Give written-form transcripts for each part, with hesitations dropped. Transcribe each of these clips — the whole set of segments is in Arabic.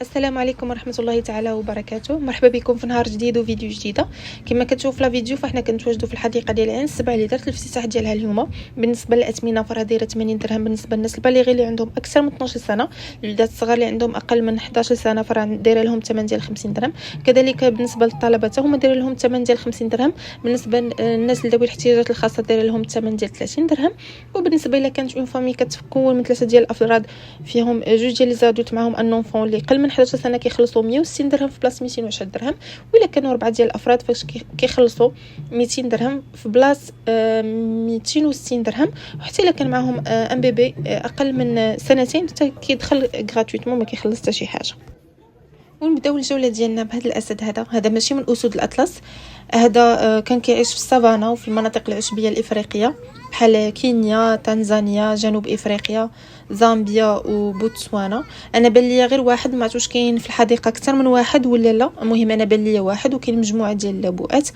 السلام عليكم ورحمه الله تعالى وبركاته. مرحبا بكم في نهار جديد وفيديو جديده. كما كتشوفوا في لا فيديو فاحنا كنتواجدوا في الحديقه ديال عين السبع اللي درت الافتتاح ديالها اليوم. بالنسبه للاثمنه فراه دايره 80 درهم بالنسبه للناس البالغين اللي عندهم اكثر من 12 سنه. الوليدات الصغار اللي عندهم اقل من 11 سنه فراه دايره لهم ثمن ديال 50 درهم. كذلك بالنسبه للطلبه حتى هما دايره لهم ثمن ديال 50 درهم. بالنسبه للناس ذوي الاحتياجات الخاصه دايره لهم ثمن ديال 30 درهم. وبالنسبه الى كانت اون فامي كتكون من ثلاثه ديال الافراد فيهم جوج ديال لي زادولت معاهم ان اونفون اللي قل من 11 سنه كيخلصوا 160 درهم في بلاصه 210 درهم. وإلا كانوا 4 ديال الافراد فاش كيخلصوا 200 درهم في بلاصه 260 درهم. وحتى الا كان معاهم ان بيبي اقل من سنتين حتى كيدخل غراتويتمون ما كيخلص حتى شي حاجه. ونبداو الجوله ديالنا بهذا الاسد. هذا ماشي من اسود الاطلس. هذا كان كيعيش في السافانا وفي المناطق العشبيه الافريقيه بحال كينيا، تنزانيا، جنوب افريقيا، زامبيا وبوتسوانا. انا بان ليا غير واحد، ما عرفتش كاين في الحديقه اكثر من واحد ولا لا. المهم انا بان ليا واحد وكاين مجموعه ديال اللبوءات.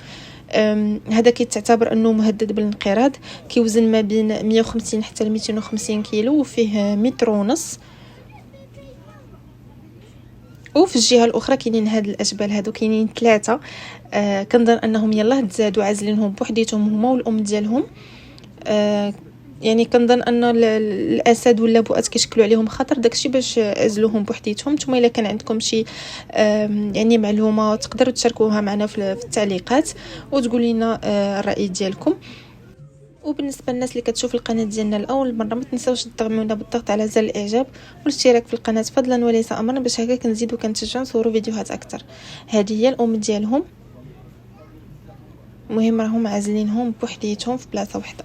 هذا كيتعتبر انه مهدد بالانقراض. كيوزن ما بين 150 حتى ل 250 كيلو وفيه متر ونص. وفي الجهه الاخرى كاينين هاد الاشبال هادو، كاينين ثلاثه. كنظن انهم يلاه تزادوا عازلينهم بوحديتهم هما والام ديالهم. يعني كنظن ان الاسد واللبؤات كيشكلوا عليهم خطر، داكشي باش عزلوهم بوحديتهم. نتوما الا كان عندكم شي يعني معلومه تقدروا تشاركوها معنا في التعليقات وتقولوا لنا الراي ديالكم. وبالنسبه للناس اللي كتشوف القناه ديالنا لاول مره، ما تنساوش تدعمونا بالضغط على زر الاعجاب والاشتراك في القناه فضلا وليس امرا، باش هكا كنزيدو كنتشجعوا نصوروا فيديوهات اكثر. هذه هي الام ديالهم. المهم راهم عازلينهم بوحديتهم في بلاصه وحده.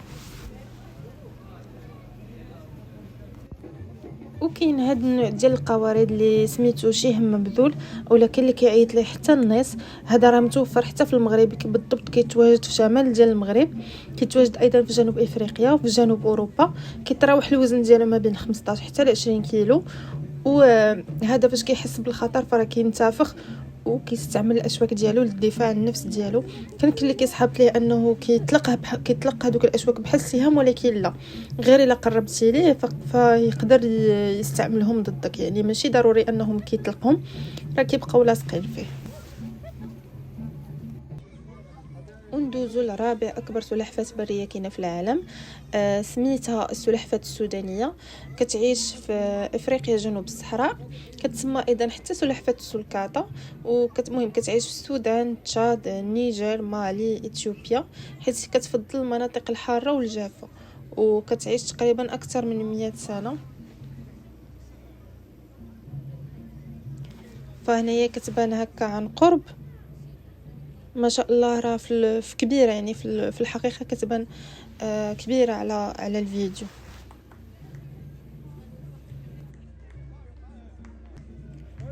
وكاين هاد النوع ديال القوارض اللي سميتو شيهم مبذول، ولا كاين اللي كيعيط ليه حتى النص. هذا راه متوفر حتى في المغرب بالضبط. كيتواجد في شمال ديال المغرب، كيتواجد ايضا في جنوب افريقيا وفي جنوب اوروبا. كيتراوح الوزن ديالو ما بين 15 حتى ل 20 كيلو. وهذا فاش كيحس بالخطر فراه كينتفخ وكيستعمل الاشواك ديالو للدفاع عن النفس ديالو. كان اللي كيسحب ليه انه كيطلق هذوك الاشواك بحال السهام، ولكن لا، غير الا قربتي ليه فيقدر يستعملهم ضدك. يعني ماشي ضروري انهم كيطلقهم، راه كيبقاو لاصقين فيه. وندوزو لرابع اكبر سلحفاه بريه كاينه في العالم. سميتها السلحفاه السودانيه. كتعيش في افريقيا جنوب الصحراء. كتسمى ايضا حتى سلحفاه السلكاطه. وكتمهم كتعيش في السودان، تشاد، النيجر، مالي، اثيوبيا، حيث كتفضل المناطق الحاره والجافه. وكتعيش تقريبا اكثر من 100 سنه. فهنايا كتبان هكا عن قرب ما شاء الله. راه في كبيره، يعني في الحقيقه كتبان كبيره على الفيديو.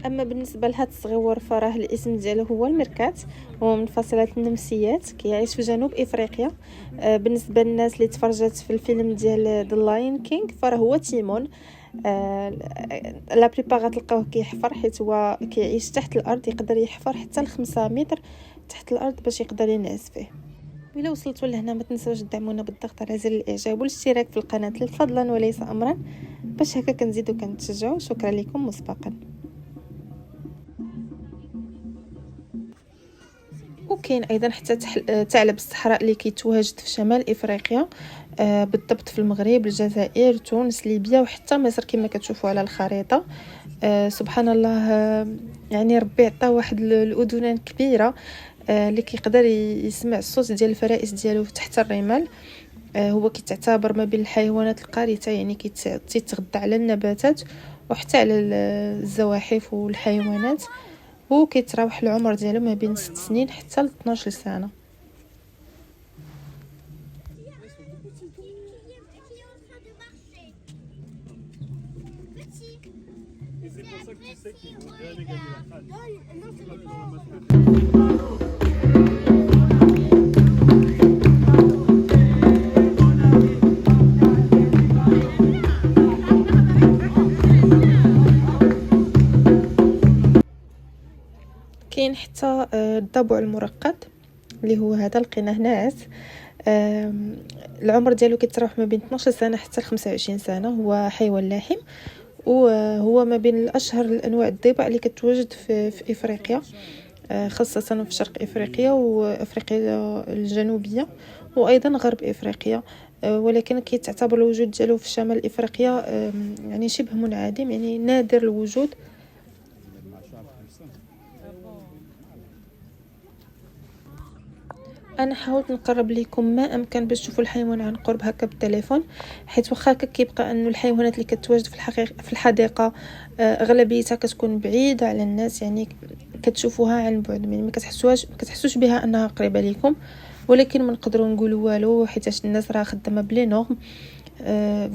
اما بالنسبه لهاد الصغيور فراه الاسم ديالو هو الميركات، هو من فصيله النمسيات، كيعيش في جنوب افريقيا. بالنسبه للناس اللي تفرجت في الفيلم ديال ذا لاين كينج فراه هو تيمون. لا بليبار غتلقاوه كيحفر، حيت هو كيعيش تحت الارض، يقدر يحفر حتى ل 5 متر تحت الارض باش يقدر ينعس فيه. وإلا وصلتوا لهنا ما تنساوش تدعمونا بالضغط على زر الاعجاب والاشتراك في القناه فضلا وليس امرا، باش هكا كنزيدو كنتشجعوا. شكرا لكم مسبقا. وكاين ايضا حتى ثعلب الصحراء اللي كيتواجد في شمال افريقيا، بالضبط في المغرب، الجزائر، تونس، ليبيا وحتى مصر كما كتشوفوا على الخريطه. سبحان الله. يعني ربي عطاه واحد الاذنان كبيره اللي كيقدر يسمع الصوت ديال الفرائس ديالو تحت الرمال. هو كيتعتبر ما بين الحيوانات القارصه، يعني كيتغذى على النباتات وحتى على الزواحف والحيوانات. هو كيتراوح العمر ديالو ما بين 6 سنين حتى ل 12 سنه. كاين حتى الضبع المرقد اللي هو هذا لقيناه ناعس. العمر ديالو كيتراوح ما بين 12 سنه حتى ل 25 سنه. هو حيوان لاحم وهو ما بين الاشهر الانواع الضباع اللي كتواجد في افريقيا، خاصه في شرق افريقيا وافريقيا الجنوبيه وايضا غرب افريقيا. ولكن كيتعتبر الوجود ديالو في شمال افريقيا يعني شبه منعدم، يعني نادر الوجود. انا حاولت نقرب لكم ما امكن باش تشوفوا الحيوان عن قرب هكا بالتليفون، حيت واخا كيبقى انه الحيوانات اللي كتواجد في الحديقه اغلبيتها كتكون بعيده على الناس، يعني كتشوفوها عن بعد، يعني ما كتحسوش بها انها قريبه لكم. ولكن ما نقدروا نقولوا والو حيت الناس راه خدامه بلي نورم.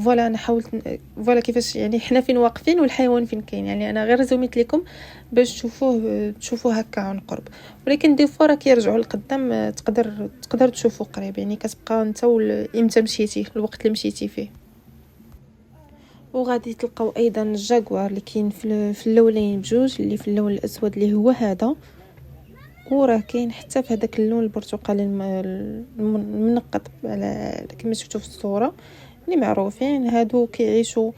فوالا انا حاولت فوالا كيفاش يعني حنا فين واقفين والحيوان فين كاين، يعني انا غير زوميت لكم باش تشوفوه هكا عن قرب. ولكن دي فوا راه كيرجعوا لقدام، تقدر تشوفوا قريب، يعني كتبقى انت امتى مشيتي الوقت اللي مشيتي فيه. وغادي تلقاو ايضا الجاكوار اللي كاين في اللونين بجوج، اللي في اللون الاسود اللي هو هذا، وراه كاين حتى في هذاك اللون البرتقالي المنقط على كما شفتوا في الصوره. اللي معروفين هادو كيعيشوا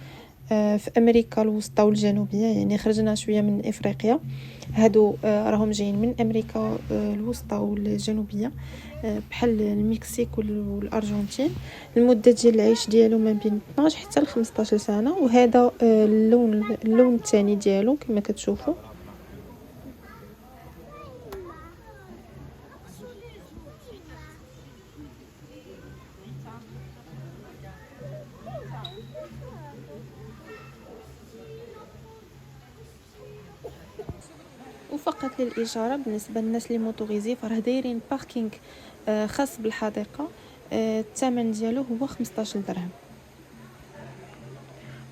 في امريكا الوسطى والجنوبيه، يعني خرجنا شويه من افريقيا. هادو راهم جايين من امريكا الوسطى والجنوبيه، بحال المكسيك والارجنتين. المده ديال العيش ديالو ما بين 12 حتى ل 15 سنه. وهذا اللون الثاني ديالو كما كتشوفوا. وفقط للإشارة بالنسبة للناس اللي موتوريزي فراه دايرين باركينغ خاص بالحديقة، الثمن ديالو هو 15 درهم.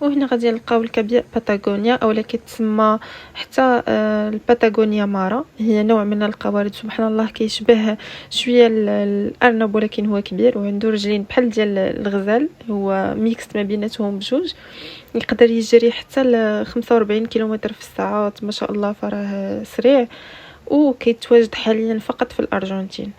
وهنا غادي نلقاو الكبير باتاغونيا اولا كيتسمى حتى الباتاغونيا مارا. هي نوع من القوارض سبحان الله كيشبه شويه الارنب ولكن هو كبير وعنده رجلين بحال ديال الغزال، هو ميكس ما بيناتهم بجوج. يقدر يجري حتى ل 45 كيلومتر في الساعه، ما شاء الله فراه سريع. وكيتواجد حاليا فقط في الارجنتين.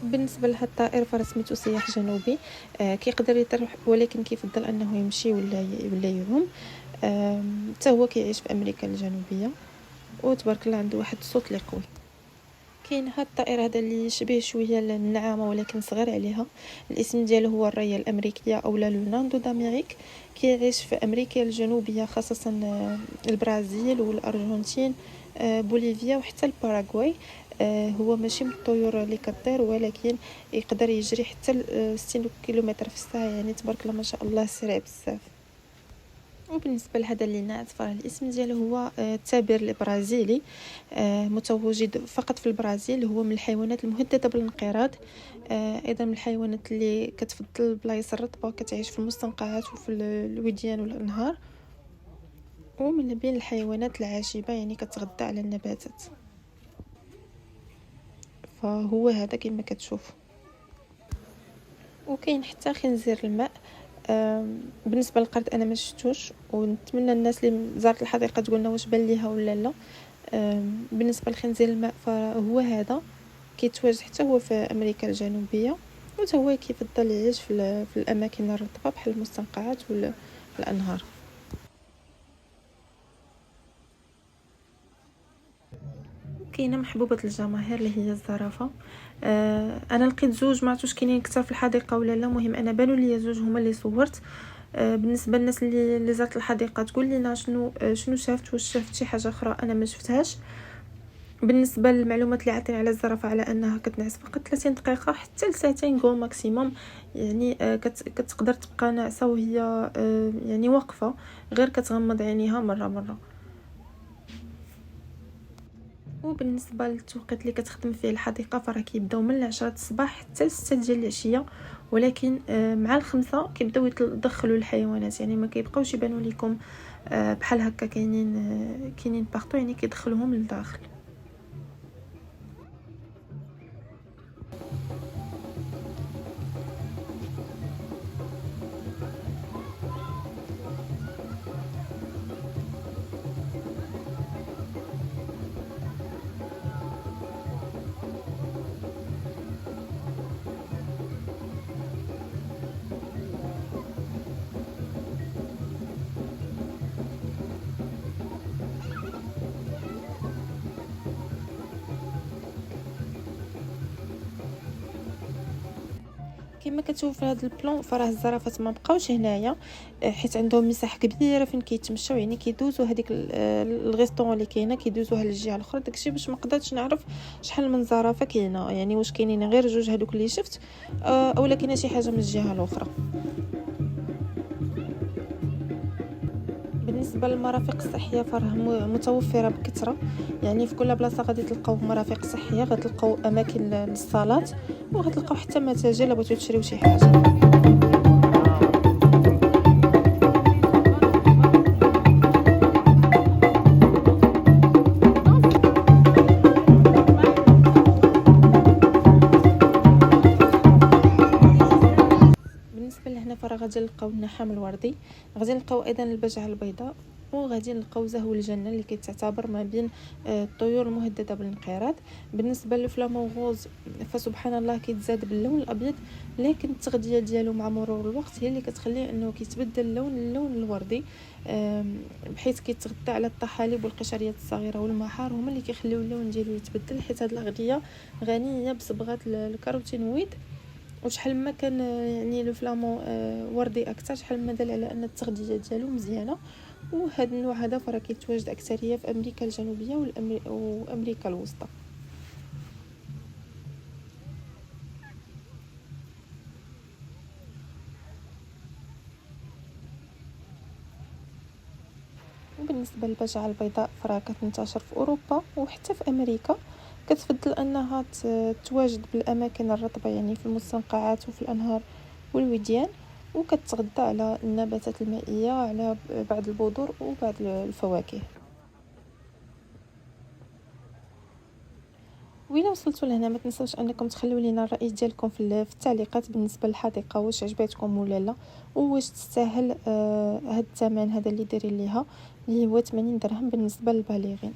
بالنسبه لهاد الطائر فرسميتو سياح جنوبي، كيقدر يطير ولكن كيفضل انه يمشي ولا يعوم. حتى هو كيعيش في امريكا الجنوبيه، وتبارك الله عنده واحد الصوت اللي قوي. كاين هاد الطائر هذا اللي شبيه شويه للنعامه ولكن صغير عليها، الاسم ديالو هو الريه الامريكيه اولا لوناندو داميريك. كيعيش في امريكا الجنوبيه خاصه البرازيل والارجنتين، بوليفيا وحتى الباراغواي. هو ماشي من الطيور اللي كطير ولكن يقدر يجري حتى 60 كيلومتر في الساعه، يعني تبارك الله ما شاء الله سريع بزاف. وبالنسبه لهذا اللي ناعس فراه الاسم ديالو هو التابر البرازيلي، متواجد فقط في البرازيل. هو من الحيوانات المهدده بالانقراض، ايضا من الحيوانات اللي كتفضل البلايص الرطبه، كتعيش في المستنقعات وفي الوديان والانهار. ومن بين الحيوانات العاشبه، يعني كتغذى على النباتات. فهو هذا كما كتشوف. وكاين حتى خنزير الماء. بالنسبه للقرد انا ما شفتوش، ونتمنى الناس اللي زارت الحديقه تقولنا واش بان ليها ولا لا. بالنسبه لخنزير الماء فهو هذا كيتواجد حتى هو في امريكا الجنوبيه، وحتى هو كيفضل يعيش في الاماكن الرطبه بحال المستنقعات والانهار. كاينه محبوبه الجماهير اللي هي الزرافه. انا لقيت زوج، ما عرفتش كاينين اكثر في الحديقه ولا لا، مهم انا بانوا لي زوج هما اللي صورت. بالنسبه للناس اللي زارت الحديقه تقول لنا شنو شافت، واش شافت شي حاجه اخرى انا ما شفتهاش. بالنسبه للمعلومات اللي عطينا على الزرافه على انها كتنعس فقط 30 دقيقه حتى لساعتين غو ماكسيموم، يعني كتقدر تبقى ناعسه وهي يعني واقفه، غير كتغمض عينيها مره مره. وبالنسبه للتوقيت اللي كتخدم فيه الحديقه فراه كيبداو من 10 الصباح حتى 6 ديال العشيه، ولكن مع الخمسة كيبداو يدخلوا الحيوانات، يعني ما كيبقاوش يبانوا لكم بحال هكا كاينين بارطو، يعني كيدخلوهم للداخل. كما كتشوفوا في هذا البلان فراه الزرافات ما بقاوش هنايا، حيت عندهم مساحه كبيره فين كيتمشاو، يعني كيدوزوا هذيك الغيستون اللي كاينه كيدوزوها للجهه الاخرى. داكشي باش ما قدرتش نعرف شحال من زرافه كاينه، يعني واش كاينين غير جوج هذوك اللي شفت اولا كاينه شي حاجه من الجهه الاخرى. بالنسبه للمرافق الصحيه فراه متوفره بكثره، يعني في كل بلاصه غادي تلقاو مرافق صحيه، غتلقاو اماكن للصالات، وغتلقاو حتى متاجر الا بغيتو تشريو شي حاجه. بالنسبه لهنا فراه غادي نلقاو النحام الوردي، غادي نلقاو ايضا البجعه البيضاء، وغادي نلقاو زهو الجنه اللي كيتعتبر ما بين الطيور المهدده بالانقراض. بالنسبه للفلامون غوز فسبحان الله كيتزاد باللون الابيض، لكن التغذيه ديالو مع مرور الوقت هي اللي كتخليه انه كيتبدل اللون الوردي، بحيث كيتغذى على الطحالب والقشريات الصغيره والمحار، هما اللي كيخليو اللون ديالو يتبدل، حيت هذه الاغذيه غنيه بصبغه الكاروتينويد. وشحال ما كان يعني لو فلامون وردي اكثر، شحال ما دل على ان التغذيه ديالو مزيانه. وهذا النوع هذا فراه كيتواجد اكثريه في امريكا الجنوبيه وامريكا الوسطى. وبالنسبه للبجعه البيضاء فراه كتنتشر في اوروبا وحتى في امريكا، كتفضل انها تواجد بالاماكن الرطبه، يعني في المستنقعات وفي الانهار والوديان، وكتغذى على النباتات المائيه، على بعض البذور وبعض الفواكه. وإلا وصلتوا لهنا ما تنسوش انكم تخلوا لنا الراي ديالكم في التعليقات بالنسبه للحديقه، واش عجبتكم ولا لا، وواش تستاهل هاد الثمن هذا اللي دايرين ليها، اللي هو 80 درهم بالنسبه للبالغين.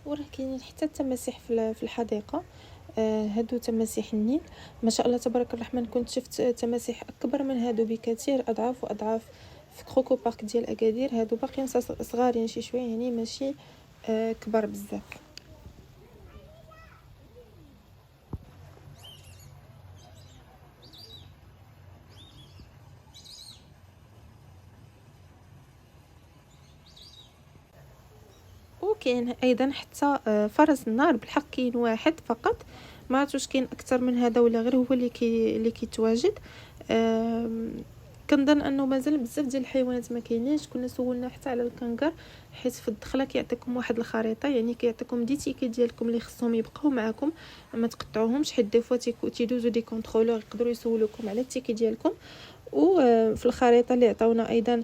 وراه كاينين حتى التماسيح في الحديقه، هادو تماسيح النيل ما شاء الله تبارك الرحمن. كنت شفت تماسيح اكبر من هادو بكثير، اضعاف واضعاف في كروكو بارك ديال اكادير. هادو باقيين صغارين شي شويه، يعني ماشي كبار بزاف. وكاين ايضا حتى فرس النار، بالحق كاين واحد فقط، ما عرفتش واش كاين اكثر من هذا ولا غير هو اللي كيتواجد. كنظن انه مازال بزاف ديال الحيوانات ما كاينينش. كنا سولنا حتى على الكنغر، حيت في الدخله كيعطيكم واحد الخريطه، يعني كيعطيكم دي تيكي ديالكم اللي خصهم يبقاو معكم، ما تقطعوهمش، حيت دي فوا تيدوزو دي كونترولور يقدروا يسولوكم على التيكي ديالكم. وفي الخريطه اللي عطاونا ايضا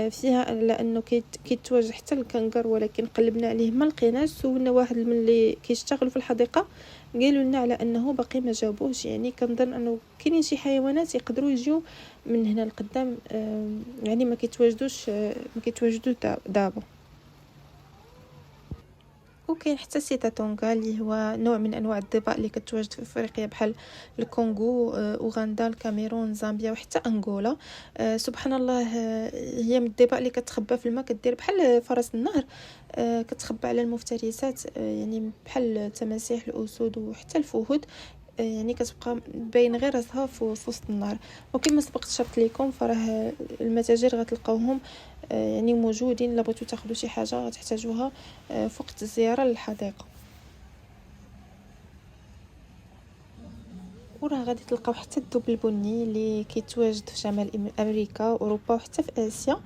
فيها لانه كيتواجد حتى الكنغر، ولكن قلبنا عليه ما لقيناش. سولنا واحد من اللي كيشتغلوا في الحديقه، قالوا لنا على انه باقي ما جابوهش. يعني كنظن انه كاينين شي حيوانات يقدروا يجيو من هنا لقدام، يعني ما كيتواجدوش دابا. وكاين حتى سيتا تونغا اللي هو نوع من انواع الضباء اللي كتواجد في افريقيا، بحال الكونغو، اوغندا، الكاميرون، زامبيا وحتى انغولا. سبحان الله، هي من الضباء اللي كتخبى في الماء، كدير بحال فرس النهر، كتخبى على المفترسات، يعني بحال التماسيح، الاسود وحتى الفهود. يعني كتبقى باين غير راسها في وسط النهار. وكما سبقت شرحت لكم فراه المتاجر غتلقاوهم يعني موجودين. الا بغيتو تاخذوا شي حاجه غتحتاجوها في وقت الزياره للحديقه. وراه غادي تلقاو حتى الذوب البني اللي كيتواجد في شمال امريكا اوروبا وحتى في اسيا.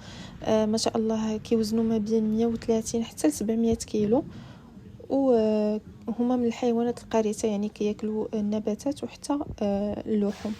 ما شاء الله كيوزنوا ما بين 130 حتى ل 700 كيلو. وهما من الحيوانات القارصه يعني كياكلوا النباتات وحتى اللحوم.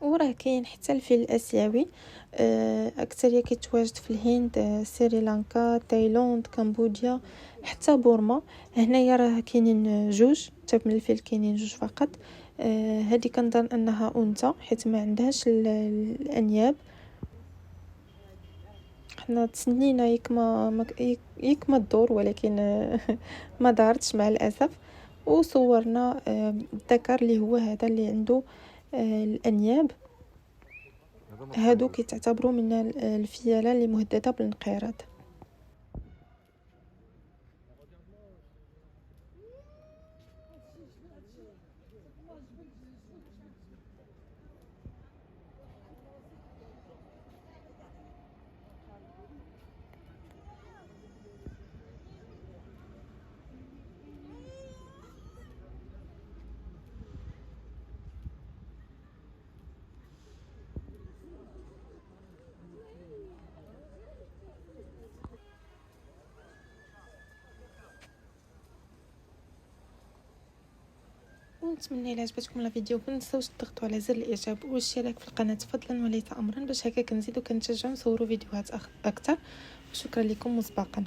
وراه كاين حتى الفيل الاسيوي اكثريه كيتواجد في الهند، سريلانكا، تايلاند، كمبوديا، حتى بورما. هنايا راه كاينين جوج تاب من الفيل، كاينين جوج فقط. هذه كنظن انها انثى حيت ما عندهاش الانياب. حنا تسنينا ياك ما الدور، ولكن ما دارتش مع الاسف. وصورنا الذكر اللي هو هذا اللي عنده الانياب. هادو كيتعتبروا من الفيلة اللي مهدده بالانقراض. ونتمنى الى عجبتكم الفيديو ما تنساوش تضغطوا على زر الاعجاب والاشتراك في القناه فضلا وليس امرا، باش هكا كنزيدو كنتشجعوا نصوروا فيديوهات اكثر. وشكرا لكم مسبقا.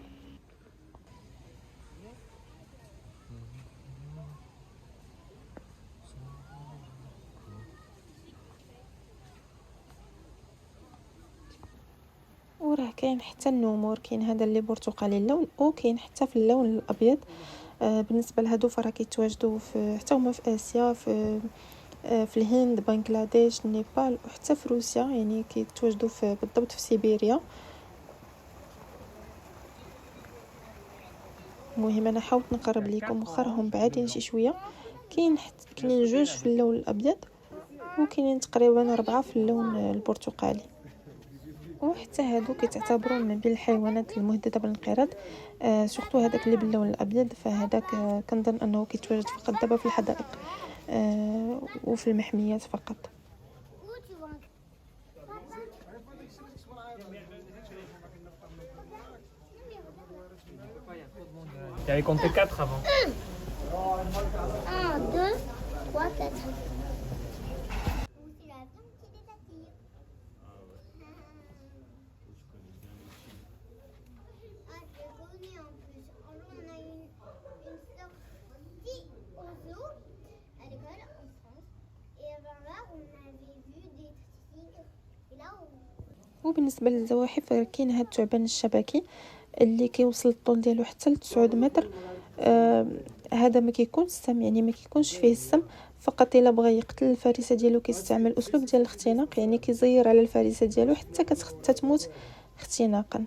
وراه كاين حتى النمور، كاين هذا اللي برتقالي اللون وكاين حتى في اللون الابيض. بالنسبه لهادو فراه كيتواجدوا في حتى هما في اسيا، في الهند، بنغلاديش، نيبال، وحتى في روسيا، يعني كيتواجدوا بالضبط في سيبيريا. المهم انا حاولت نقرب لكم وخرهم بعادين شي شويه. كاينين جوج في اللون الابيض وكاينين تقريبا 4 في اللون البرتقالي. وحتى هادو كيتعتبروا من بين الحيوانات المهدده بالانقراض. سورتو هذاك اللي باللون الابيض، فهذاك كنظن انه كيتواجد فقط دابا في الحدائق وفي المحميات فقط. Tu avais compté 4 avant. 1, 2, 3, 4. C'est la viande qui les attire. Ah, c'est connu en plus. En nous, on a une sortie au zoo à l'école en France. Et avant là, on avait vu des tigres. Et là, وبالنسبه للزواحف كاين هاد الثعبان الشبكي اللي كيوصل الطول ديالو حتى ل 9 متر. هذا ما كيكونش السم، يعني ما كيكونش فيه السم، فقط الا بغى يقتل الفريسه ديالو كيستعمل اسلوب ديال الاختناق، يعني كيزير على الفريسه ديالو حتى تموت اختناقا.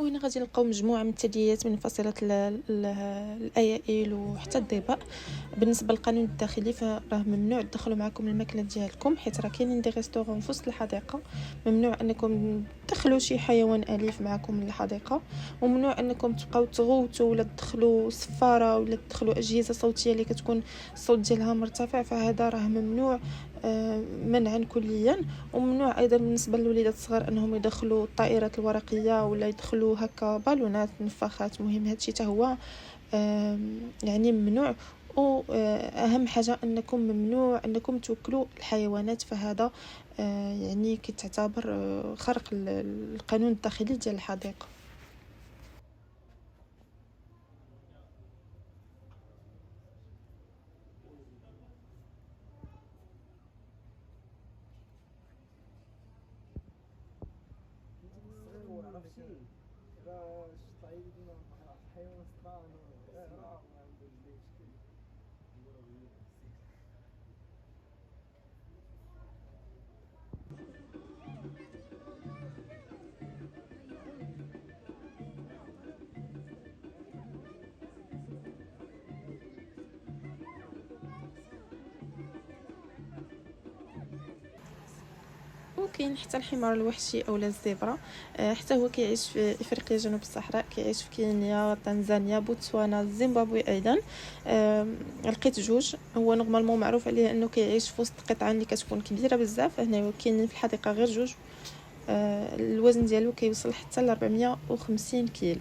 وهنا غادي نلقاو مجموعه من الثدييات من فصيله الايائل وحتى الضباء. بالنسبه للقانون الداخلي فراه ممنوع تدخلوا معكم الماكله ديالكم، حيت راه كاينين دي ريستورون في وسط الحديقه. ممنوع انكم تدخلوا شي حيوان اليف معكم للحديقه، وممنوع انكم تبقاو تغوتوا ولا تدخلوا صفاره ولا تدخلوا اجهزه صوتيه اللي كتكون الصوت ديالها مرتفع، فهذا راه ممنوع منعا كليا. وممنوع ايضا بالنسبه للوليدات الصغار انهم يدخلوا الطائرات الورقيه ولا يدخلوا هكا بالونات نفاخات. مهم هادشي حتى هو يعني ممنوع. واهم حاجه انكم ممنوع انكم توكلوا الحيوانات، فهذا يعني كتعتبر خرق القانون الداخلي ديال الحديقه. وكاين حتى الحمار الوحشي اولا الزبرة، حتى هو كيعيش في افريقيا جنوب الصحراء، كيعيش في كينيا، تنزانيا، بوتسوانا، زيمبابوي ايضا. لقيت جوج. هو نورمالمون معروف عليه انه كيعيش في وسط قطعه اللي كتكون كبيره بزاف. هنا كاينين في الحديقه غير جوج. الوزن ديالو كيوصل حتى ل 450 كيلو.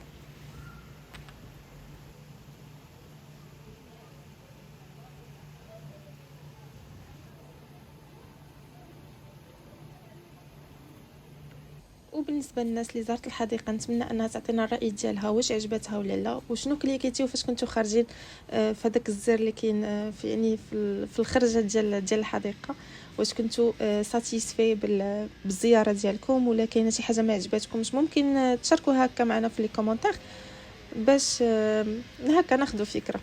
وبالنسبه للناس اللي زارت الحديقه نتمنى انها تعطينا الراي ديالها، واش عجبتها ولا لا، وشنو كليكيتيو فاش كنتو خارجين في هذاك الزر اللي كاين في يعني في الخرجه ديال الحديقه. واش كنتو ساتيسفي بالزياره ديالكم ولا كاينه شي حاجه ما عجبتكمش؟ ممكن تشاركوها هكا معنا في لي كومونتير باش هكا ناخذ فكره.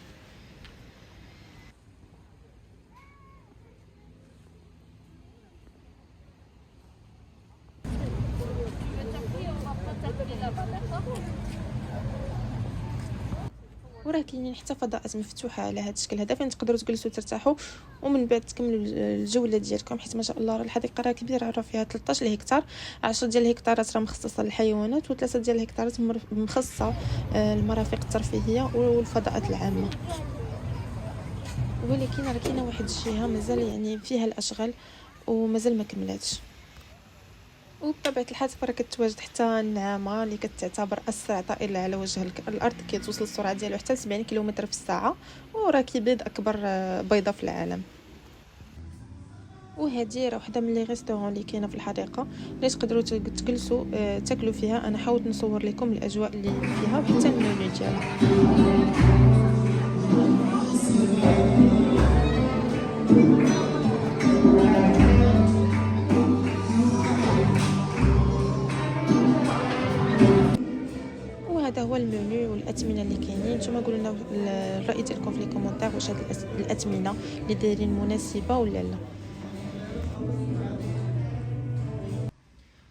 وراه كاينين حتى فضاءات مفتوحه على هذا الشكل هذا فين تقدروا تجلسوا ترتاحوا ومن بعد تكملوا الجوله ديالكم، حيت ما شاء الله الحديقه راه كبيره، راه فيها 13 هكتار. 10 ديال الهكتارات راه مخصصه للحيوانات و3 ديال الهكتارات مخصصه المرافق الترفيهيه والفضاءات العامه. ولكن راه كاينه واحد الجهه مازال يعني فيها الاشغال ومازال ما كملاتش. وبطبيعه الحال راه كتواجد حتى النعامه اللي كتعتبر اسرع طائر على وجه الارض، كتوصل السرعه ديالو حتى 70 كيلومتر في الساعه، وراه كيبيض اكبر بيضه في العالم. وهذه راه وحده من لي ريستورون اللي كاينه في الحديقه اللي تقدروا تجلسوا تاكلوا فيها. انا حاولت نصور لكم الاجواء اللي فيها وحتى المنيو ديالها. هذا هو المنيو والاثمنه اللي كاينين. نتوما قولوا لنا الراي ديالكم في لي كومونتير، واش هاد الاثمنه اللي دايرين مناسبه ولا لا.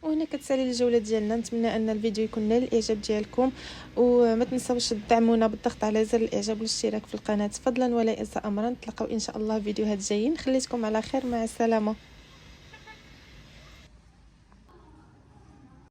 وهنا كتسالي الجوله ديالنا. نتمنى ان الفيديو يكون نال الاعجاب ديالكم، وما تنساوش تدعمونا بالضغط على زر الاعجاب والاشتراك في القناه فضلا ولا ينسى امرا. نتلاقاو ان شاء الله فيديوهات جايين. خليتكم على خير، مع السلامه.